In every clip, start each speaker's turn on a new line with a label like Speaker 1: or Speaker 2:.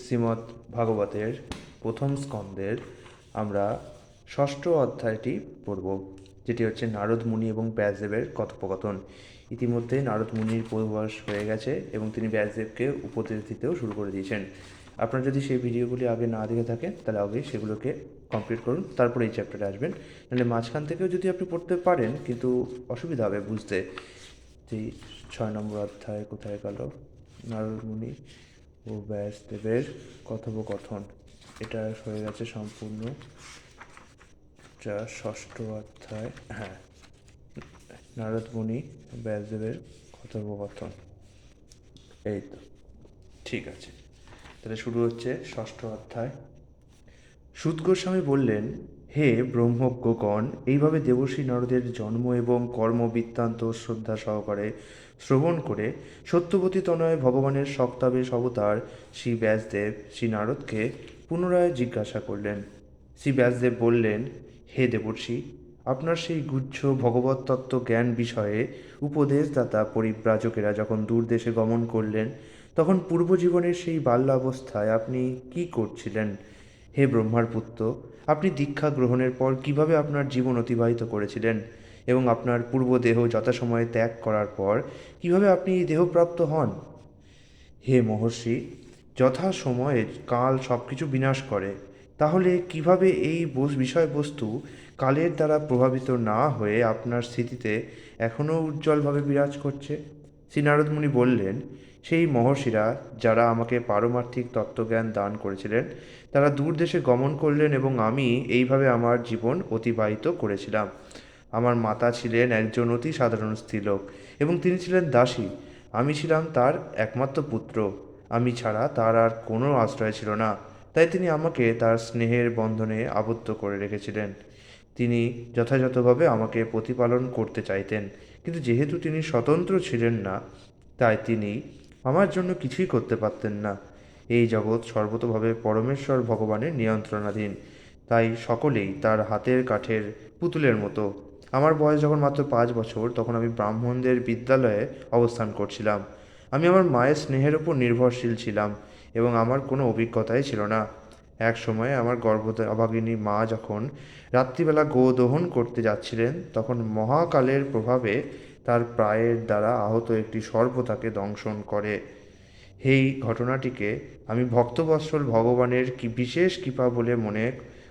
Speaker 1: শ্রীমদ্ ভাগবতের প্রথম স্কন্দের আমরা ষষ্ঠ অধ্যায়টি পড়ব, যেটি হচ্ছে নারদ মুনি এবং ব্যাসদেবের কথোপকথন। ইতিমধ্যে নারদ মুনির পূর্ববয়স হয়ে গেছে এবং তিনি ব্যাসদেবকে উপদেশ দিতেও শুরু করে দিয়েছেন। আপনারা যদি সেই ভিডিওগুলি আগে না দেখে থাকেন তাহলে আগে সেগুলোকে কমপ্লিট করুন, তারপরে এই চ্যাপ্টারে আসবেন। নাহলে মাঝখান থেকেও যদি আপনি পড়তে পারেন কিন্তু অসুবিধা হবে বুঝতে। যেই 6 নম্বর অধ্যায় কোথায় গেল, নারদ মুনি ও ব্যাসদেবের কথোপকথন, এটা হয়ে গেছে সম্পূর্ণ যা ষষ্ঠ অধ্যায়। হ্যাঁ, নারদ মুনি ব্যাসদেবের কথোপকথন, এই তো ঠিক আছে। তাহলে শুরু হচ্ছে ষষ্ঠ অধ্যায়। সূত গোস্বামী বললেন, হে ব্রহ্মজ্ঞগণ, এইভাবে দেবর্ষি নারদের জন্ম এবং কর্ম বৃত্তান্ত শ্রদ্ধা সহকারে শ্রবণ করে সত্যবতী তনয় ভগবানের সপ্তাবেশ অবতার শ্রী ব্যাসদেব শ্রী নারদকে পুনরায় জিজ্ঞাসা করলেন। শ্রী ব্যাসদেব বললেন, হে দেবর্ষি, আপনার সেই গুচ্ছ ভগবত তত্ত্ব জ্ঞান বিষয়ে উপদেশদাতা পরিব্রাজকেরা যখন দূরদেশে গমন করলেন, তখন পূর্বজীবনের সেই বাল্যাবস্থায় আপনি কি করছিলেন? হে ব্রহ্মার পুত্র, আপনি দীক্ষা গ্রহণের পর কিভাবে আপনার জীবন অতিবাহিত করেছিলেন এবং আপনার পূর্ব দেহ যথাসময়ে ত্যাগ করার পর কিভাবে আপনি এই দেহপ্রাপ্ত হন? হে মহর্ষি, যথা সময়ে কাল সব কিছু বিনাশ করে, তাহলে কিভাবে এই বিষয়বস্তু কালের দ্বারা প্রভাবিত না হয়ে আপনার স্মৃতিতে এখনও উজ্জ্বলভাবে বিরাজ করছে? শ্রী নারদমুনি বললেন, সেই মহর্ষিরা যারা আমাকে পারমার্থিক তত্ত্বজ্ঞান দান করেছিলেন তারা দূর দেশে গমন করলেন এবং আমি এইভাবে আমার জীবন অতিবাহিত করেছিলাম। আমার মাতা ছিলেন একজন অতি সাধারণ স্ত্রীলোক এবং তিনি ছিলেন দাসী। আমি ছিলাম তার একমাত্র পুত্র। আমি ছাড়া তার আর কোনো আশ্রয় ছিল না, তাই তিনি আমাকে তার স্নেহের বন্ধনে আবদ্ধ করে রেখেছিলেন। তিনি যথাযথভাবে আমাকে প্রতিপালন করতে চাইতেন, কিন্তু যেহেতু তিনি স্বতন্ত্র ছিলেন না, তাই তিনি আমার জন্য কিছুই করতে পারতেন না। এই জগৎ সর্বতোভাবে পরমেশ্বর ভগবানের নিয়ন্ত্রণাধীন, তাই সকলেই তার হাতের কাঠের পুতুলের মতো। আমার বয়স যখন মাত্র 5 বছর, তখন আমি ব্রাহ্মণদের বিদ্যালয়ে অবস্থান করছিলাম। আমি আমার মায়ের স্নেহের ওপর নির্ভরশীল ছিলাম এবং আমার কোনো অভিজ্ঞতাই ছিল না। এক সময় আমার অভাগিনী মা যখন রাত্রিবেলা গোদহন করতে যাচ্ছিলেন, তখন মহাকালের প্রভাবে তার প্রায়ের দ্বারা আহত একটি সর্প তাকে দংশন করে। এই ঘটনাটিকে আমি ভক্তবৎসল ভগবানের কি বিশেষ কৃপা বলে মনে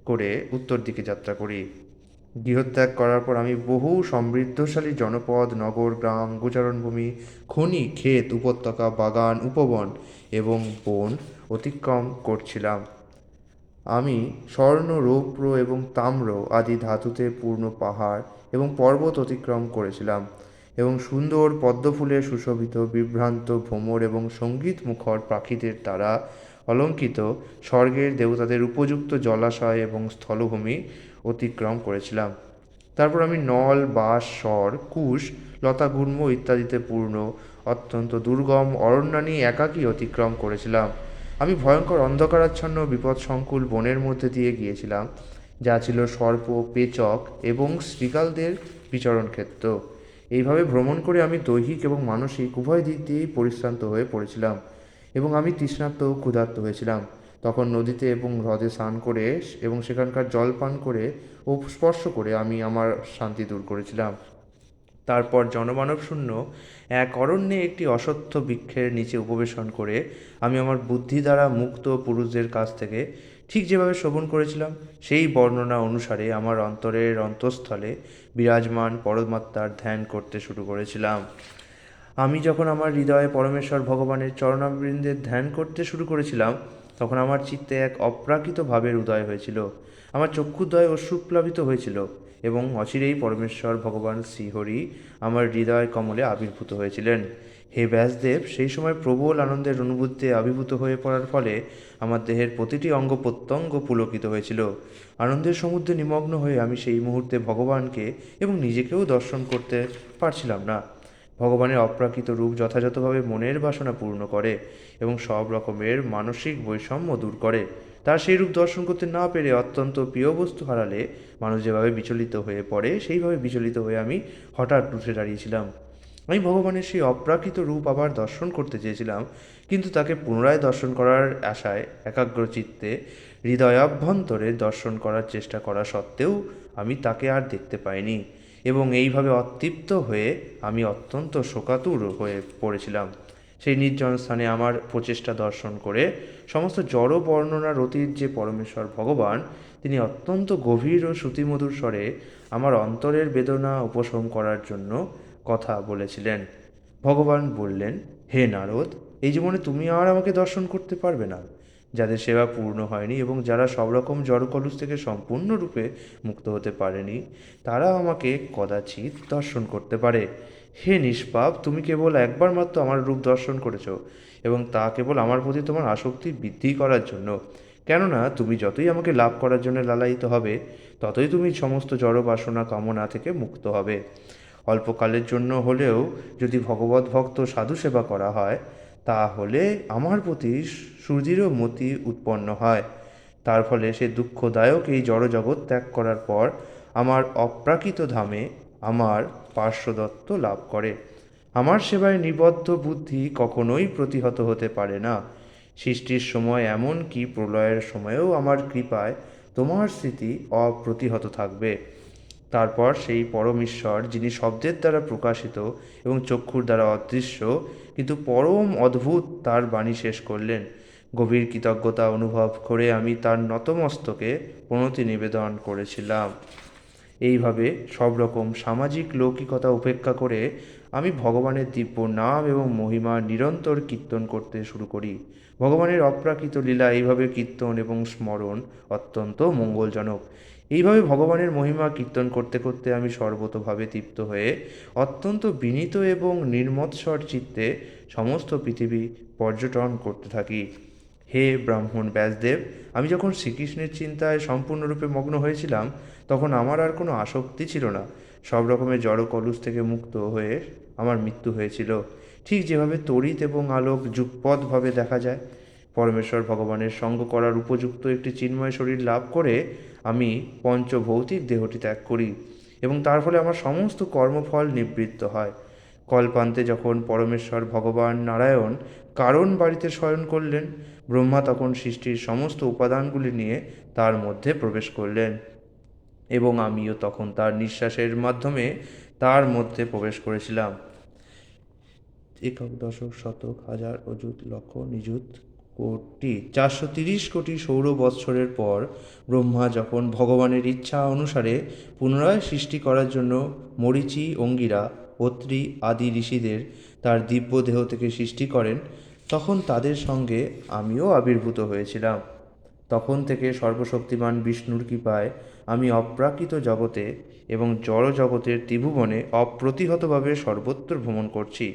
Speaker 1: করে উত্তর দিকে যাত্রা করি। গৃহত্যাগ করার পর আমি বহু সমৃদ্ধশালী জনপদ, নগর, গ্রাম, গোচারণভূমি, খনি, ক্ষেত, উপত্যকা, বাগান, উপবন এবং বন অতিক্রম করছিলাম। আমি স্বর্ণ, রৌপ্য এবং তাম্র আদি ধাতুতে পূর্ণ পাহাড় এবং পর্বত অতিক্রম করেছিলাম এবং সুন্দর পদ্মফুলে সুশোভিত বিভ্রান্ত ভ্রমর এবং সঙ্গীত মুখর পাখিদের দ্বারা অলঙ্কিত স্বর্গের দেবতাদের উপযুক্ত জলাশয় এবং স্থলভূমি অতিক্রম করেছিলাম। তারপর আমি নল, বাঁশ, স্বর, কুশ, লতাগুল্ম ইত্যাদিতে পূর্ণ অত্যন্ত দুর্গম অরণ্যানী একাকী অতিক্রম করেছিলাম। আমি ভয়ঙ্কর অন্ধকারাচ্ছন্ন বিপদসংকুল বনের মধ্যে দিয়ে গিয়েছিলাম, যা ছিল সর্প, পেচক এবং শৃগালদের বিচরণ ক্ষেত্র। এইভাবে ভ্রমণ করে আমি দৈহিক এবং মানসিক উভয় দিক দিয়েই পরিশ্রান্ত হয়ে পড়েছিলাম এবং আমি তৃষ্ণার্ত ও ক্ষুধার্ত হয়েছিলাম। তখন নদীতে এবং হ্রদে স্নান করে এবং সেখানকার জল পান করে ও স্পর্শ করে আমি আমার শান্তি দূর করেছিলাম। তারপর জনমানব শূন্য এক অরণ্যে একটি অশ্বত্থ বৃক্ষের নিচে উপবেশন করে আমি আমার বুদ্ধি দ্বারা মুক্ত পুরুষদের কাছ থেকে ঠিক যেভাবে শ্রবণ করেছিলাম সেই বর্ণনা অনুসারে আমার অন্তরের অন্তঃস্থলে বিরাজমান পরমাত্মার ধ্যান করতে শুরু করেছিলাম। আমি যখন আমার হৃদয়ে পরমেশ্বর ভগবানের চরণাবৃন্দের ধ্যান করতে শুরু করেছিলাম, তখন আমার চিত্তে এক অপ্রাকৃত ভাবের উদয় হয়েছিল। আমার চক্ষুদ্বয় অশ্রুপ্লাবিত হয়েছিল এবং অচিরেই পরমেশ্বর ভগবান শ্রীহরি আমার হৃদয় কমলে আবির্ভূত হয়েছিলেন। হে ব্যাসদেব, সেই সময় প্রবল আনন্দের অনুভূতিতে আবির্ভূত হয়ে পড়ার ফলে আমার দেহের প্রতিটি অঙ্গ প্রত্যঙ্গ পুলকিত হয়েছিল। আনন্দের সমুদ্রে নিমগ্ন হয়ে আমি সেই মুহূর্তে ভগবানকে এবং নিজেকেও দর্শন করতে পারছিলাম না। ভগবানের অপ্রাকৃত রূপ যথাযথভাবে মনের বাসনা পূর্ণ করে এবং সব রকমের মানসিক বৈষম্য দূর করে। তার সেই রূপ দর্শন করতে না পেরে অত্যন্ত প্রিয় বস্তু হারালে মানুষ যেভাবে বিচলিত হয়ে পড়ে, সেইভাবে বিচলিত হয়ে আমি হঠাৎ উঠে দাঁড়িয়েছিলাম। আমি ভগবানের সেই অপ্রাকৃত রূপ আবার দর্শন করতে চেয়েছিলাম, কিন্তু তাকে পুনরায় দর্শন করার আশায় একাগ্রচিত্তে হৃদয়াভ্যন্তরে দর্শন করার চেষ্টা করা সত্ত্বেও আমি তাকে আর দেখতে পাইনি, এবং এইভাবে অতৃপ্ত হয়ে আমি অত্যন্ত শোকাতুর হয়ে পড়েছিলাম। সেই নির্জন স্থানে আমার প্রচেষ্টা দর্শন করে সমস্ত জড় বর্ণনার অতীত যে পরমেশ্বর ভগবান, তিনি অত্যন্ত গভীর ও শ্রুতিমধুর স্বরে আমার অন্তরের বেদনা উপশম করার জন্য কথা বলেছিলেন। ভগবান বললেন, হে নারদ, এই জীবনে তুমি আর আমাকে দর্শন করতে পারবে না। যাদের সেবা পূর্ণ হয়নি এবং যারা সব রকম জড়কলুষ থেকে সম্পূর্ণরূপে মুক্ত হতে পারেনি, তারা আমাকে কদাচিৎ দর্শন করতে পারে। হে নিষ্পাপ, তুমি কেবল একবার মাত্র আমার রূপ দর্শন করেছ, এবং তা কেবল আমার প্রতি তোমার আসক্তি বৃদ্ধি করার জন্য। কেননা তুমি যতই আমাকে লাভ করার জন্য লালায়িত হবে, ততই তুমি সমস্ত জড় বাসনা কামনা থেকে মুক্ত হবে। অল্পকালের জন্য হলেও যদি ভগবত ভক্ত সাধু সেবা করা হয়, তাহলে আমার প্রতি সুদৃঢ় মতি উৎপন্ন হয়। তার ফলে সে দুঃখদায়ক এই জড়জগৎ ত্যাগ করার পর আমার অপ্রাকৃত ধামে আমার পার্শ্বদত্ত লাভ করে। আমার সেবায় নিবদ্ধ বুদ্ধি কখনোই প্রতিহত হতে পারে না। সৃষ্টির সময় এমন কি প্রলয়ের সময়েও আমার কৃপায় তোমার স্মৃতি অপ্রতিহত থাকবে। তারপর সেই পরমেশ্বর, যিনি শব্দের দ্বারা প্রকাশিত এবং চক্ষুর দ্বারা অদৃশ্য, কিন্তু পরম অদ্ভুত, তার বাণী শেষ করলেন। গভীর কৃতজ্ঞতা অনুভব করে আমি তার নতমস্তকে প্রণতি নিবেদন করেছিলাম। এইভাবে সব রকম সামাজিক লৌকিকতা উপেক্ষা করে আমি ভগবানের দিব্য নাম এবং মহিমা নিরন্তর কীর্তন করতে শুরু করি। ভগবানের অপ্রাকৃত লীলা এইভাবে কীর্তন এবং স্মরণ অত্যন্ত মঙ্গলজনক। এইভাবে ভগবানের মহিমা কীর্তন করতে করতে আমি সর্বতোভাবে তৃপ্ত হয়ে অত্যন্ত বিনীত এবং নির্মৎসর চিত্তে সমস্ত পৃথিবী পর্যটন করতে থাকি। হে ব্রাহ্মণ ব্যাসদেব, আমি যখন শ্রীকৃষ্ণের চিন্তায় সম্পূর্ণরূপে মগ্ন হয়েছিলাম, তখন আমার আর কোনো আসক্তি ছিল না। সব রকমের জড় কলুষ থেকে মুক্ত হয়ে আমার মৃত্যু হয়েছিল, ঠিক যেভাবে তড়িৎ এবং আলোক যুগপৎভাবে দেখা যায়। পরমেশ্বর ভগবানের সঙ্গ করার উপযুক্ত একটি চিন্ময় শরীর লাভ করে আমি পঞ্চভৌতিক দেহটি ত্যাগ করি, এবং তার ফলে আমার সমস্ত কর্মফল নিবৃত্ত হয়। কল্পান্তে যখন পরমেশ্বর ভগবান নারায়ণ কারণ বাড়িতে শয়ন করলেন, ব্রহ্মা তখন সৃষ্টির সমস্ত উপাদানগুলি নিয়ে তার মধ্যে প্রবেশ করলেন, এবং আমিও তখন তার নিঃশ্বাসের মাধ্যমে তার মধ্যে প্রবেশ করেছিলাম। একক, দশক, শতক, হাজার, অযুত, লক্ষ, নিযুত, কোটি, 430 কোটি সৌর বৎসরের পর ব্রহ্মা যখন ভগবানের ইচ্ছা অনুসারে পুনরায় সৃষ্টি করার জন্য মরীচি, অঙ্গিরা, অত্রি আদি ঋষিদের তার দিব্য দেহ থেকে সৃষ্টি করেন, তখন তাদের সঙ্গে আমিও আবির্ভূত হয়েছিলাম। তখন থেকে সর্বশক্তিমান বিষ্ণুর কৃপায় আমি অপ্রাকৃত জগতে এবং জড় জগতের ত্রিভুবনে অপ্রতিহতভাবে সর্বত্র ভ্রমণ করছি,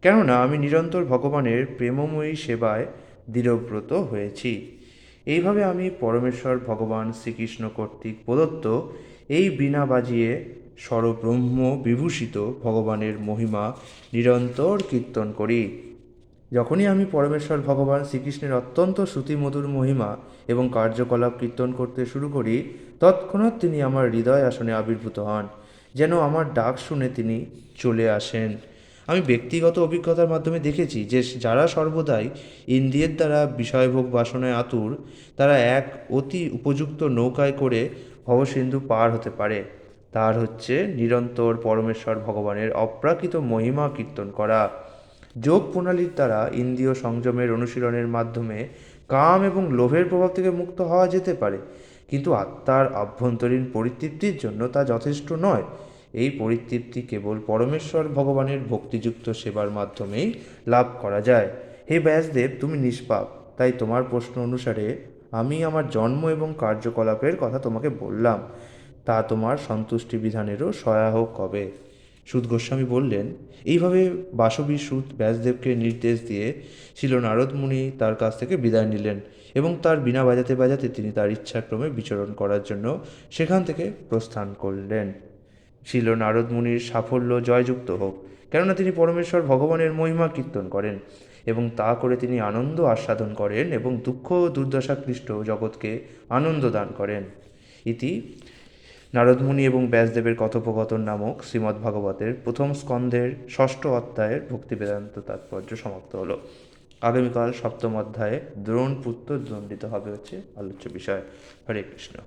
Speaker 1: কেননা আমি নিরন্তর ভগবানের প্রেমময়ী সেবায় দৃঢ়ব্রত হয়েছি। এইভাবে আমি পরমেশ্বর ভগবান শ্রীকৃষ্ণ কর্তৃক প্রদত্ত এই বীণা বাজিয়ে স্বরব্রহ্ম বিভূষিত ভগবানের মহিমা নিরন্তর কীর্তন করি। যখনই আমি পরমেশ্বর ভগবান শ্রীকৃষ্ণের অত্যন্ত শ্রুতিমধুর মহিমা এবং কার্যকলাপ কীর্তন করতে শুরু করি, তৎক্ষণাৎ তিনি আমার হৃদয় আসনে আবির্ভূত হন, যেন আমার ডাক শুনে তিনি চলে আসেন। আমি ব্যক্তিগত অভিজ্ঞতার মাধ্যমে দেখেছি যে যারা সর্বদাই ইন্দ্রিয়ের দ্বারা বিষয়ভোগ বাসনায় আতুর, তারা এক অতি উপযুক্ত নৌকায় করে ভবসিন্ধু পার হতে পারে। তার হচ্ছে নিরন্তর পরমেশ্বর ভগবানের অপ্রাকৃত মহিমা কীর্তন করা। যোগ প্রণালীর দ্বারা ইন্দ্রিয় সংযমের অনুশীলনের মাধ্যমে কাম এবং লোভের প্রভাব থেকে মুক্ত হওয়া যেতে পারে, কিন্তু আত্মার আভ্যন্তরীণ পরিতৃপ্তির জন্য তা যথেষ্ট নয়। এই পরিতৃপ্তি কেবল পরমেশ্বর ভগবানের ভক্তিযুক্ত সেবার মাধ্যমেই লাভ করা যায়। হে ব্যাসদেব, তুমি নিষ্পাপ, তাই তোমার প্রশ্ন অনুসারে আমি আমার জন্ম এবং কার্যকলাপের কথা তোমাকে বললাম। তা তোমার সন্তুষ্টি বিধানেরও সহায়ক হবে। সুত গোস্বামী বললেন, এইভাবে বাসবী সুত ব্যাসদেবকে নির্দেশ দিয়ে ছিল নারদ মুনি তার কাছ থেকে বিদায় নিলেন, এবং তার বীণা বাজাতে বাজাতে তিনি তার ইচ্ছাক্রমে বিচরণ করার জন্য সেখান থেকে প্রস্থান করলেন। ছিল নারদ মুনির সাফল্য জয়যুক্ত হোক, কেননা তিনি পরমেশ্বর ভগবানের মহিমা কীর্তন করেন, এবং তা করে তিনি আনন্দ আস্বাদন করেন এবং দুঃখ ও দুর্দশাক্লিষ্ট জগৎকে আনন্দ দান করেন। ইতি নারদমুনি এবং ব্যাসদেবের কথোপকথন নামক শ্রীমদ্ ভাগবতের প্রথম স্কন্ধের ষষ্ঠ অধ্যায়ের ভক্তি বেদান্ত তাৎপর্য সমাপ্ত হলো। আগামীকাল সপ্তম অধ্যায়ে দ্রোণ পুত্র দণ্ডিত হবে হচ্ছে আলোচ্য বিষয়। হরে কৃষ্ণ।